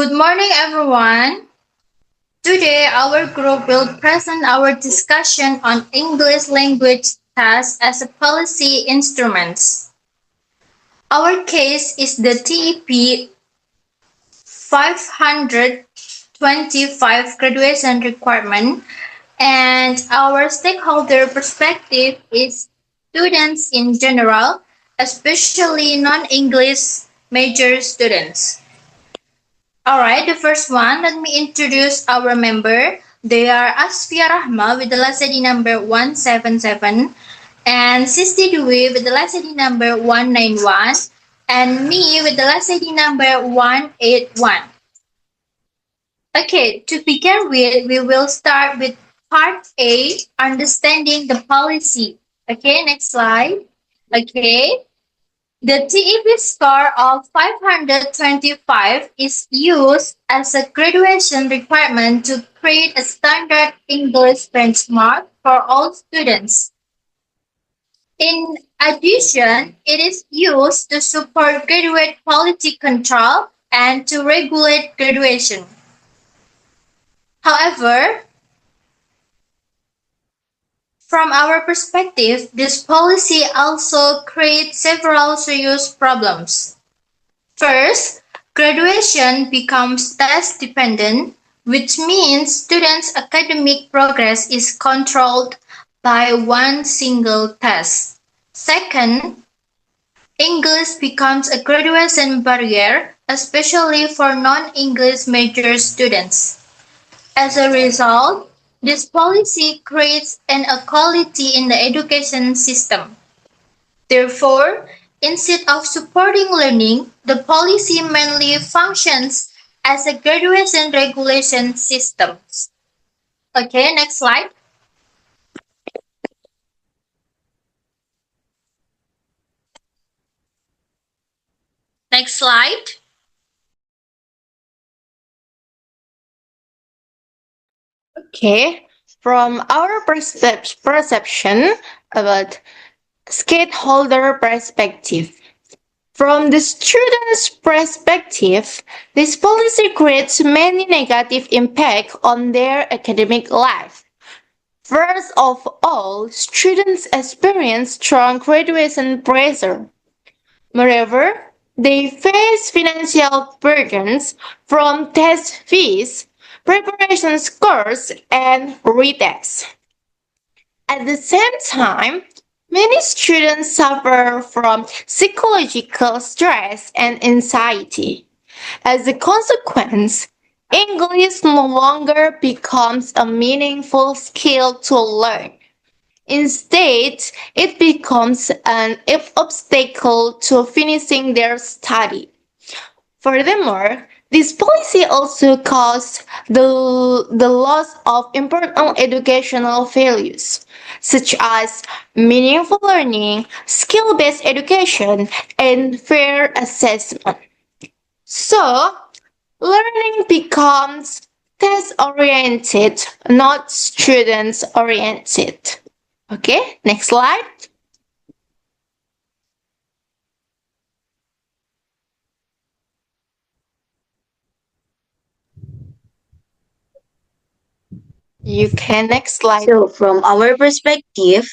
Good morning, everyone. Today, our group will present our discussion on English language tests as a policy instruments. Our case is the TEP 525 graduation requirement, and our stakeholder perspective is students in general, especially non-English major students. Alright, the first one, let me introduce our member. They are Ashfiya Rahma with the last ID number 177 and Sisti Dwi with the last ID number 191 and me with the last ID number 181. Okay, to begin with, we will start with part A, understanding the policy. Okay, next slide. Okay, the TEP score of 525 is used as a graduation requirement to create a standard English benchmark for all students. In addition, it is used to support graduate quality control and to regulate graduation. However, from our perspective, this policy also creates several serious problems. First, graduation becomes test dependent, which means students' academic progress is controlled by one single test. Second, English becomes a graduation barrier, especially for non-English major students. As a result, this policy creates inequality in the education system. Therefore, instead of supporting learning, the policy mainly functions as a graduation regulation system. Okay, next slide. Next slide. Okay, from our perception about stakeholder perspective. From the student's perspective, this policy creates many negative impacts on their academic life. First of all, students experience strong graduation pressure. Moreover, they face financial burdens from test fees, preparation scores, and retests. At the same time, many students suffer from psychological stress and anxiety. As a consequence, English no longer becomes a meaningful skill to learn. Instead, it becomes an obstacle to finishing their study. Furthermore, this policy also caused the loss of important educational values, such as meaningful learning, skill based education, and fair assessment. So, learning becomes test oriented, not students oriented. Okay, next slide. You can next slide. So, from our perspective,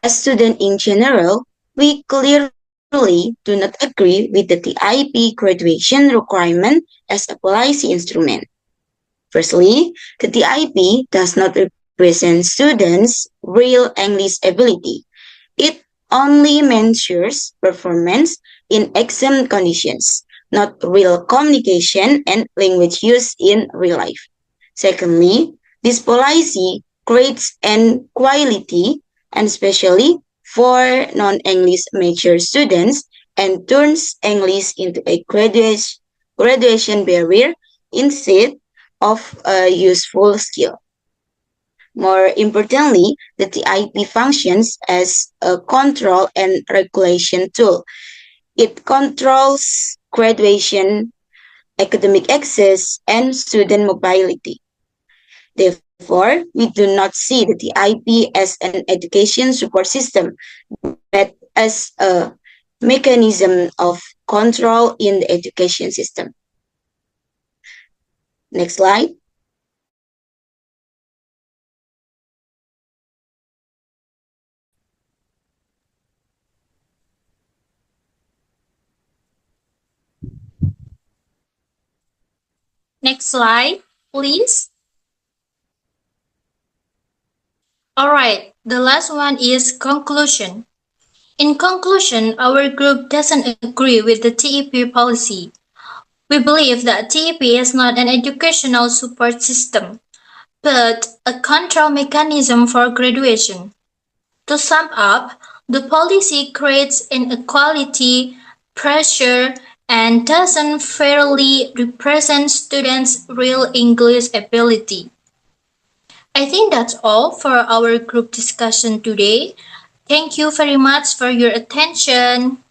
as students in general, we clearly do not agree with the TIP graduation requirement as a policy instrument. Firstly, the TIP does not represent students' real English ability. It only measures performance in exam conditions, not real communication and language use in real life. Secondly, this policy creates inequality, and especially for non-English major students, and turns English into a graduation barrier instead of a useful skill. More importantly, the TIP functions as a control and regulation tool. It controls graduation, academic access, and student mobility. Therefore, we do not see the TIP as an education support system, but as a mechanism of control in the education system. Next slide. Next slide, please. Alright, the last one is conclusion. In conclusion, our group doesn't agree with the TEP policy. We believe that TEP is not an educational support system, but a control mechanism for graduation. To sum up, the policy creates inequality, pressure, and doesn't fairly represent students' real English ability. I think that's all for our group discussion today. Thank you very much for your attention.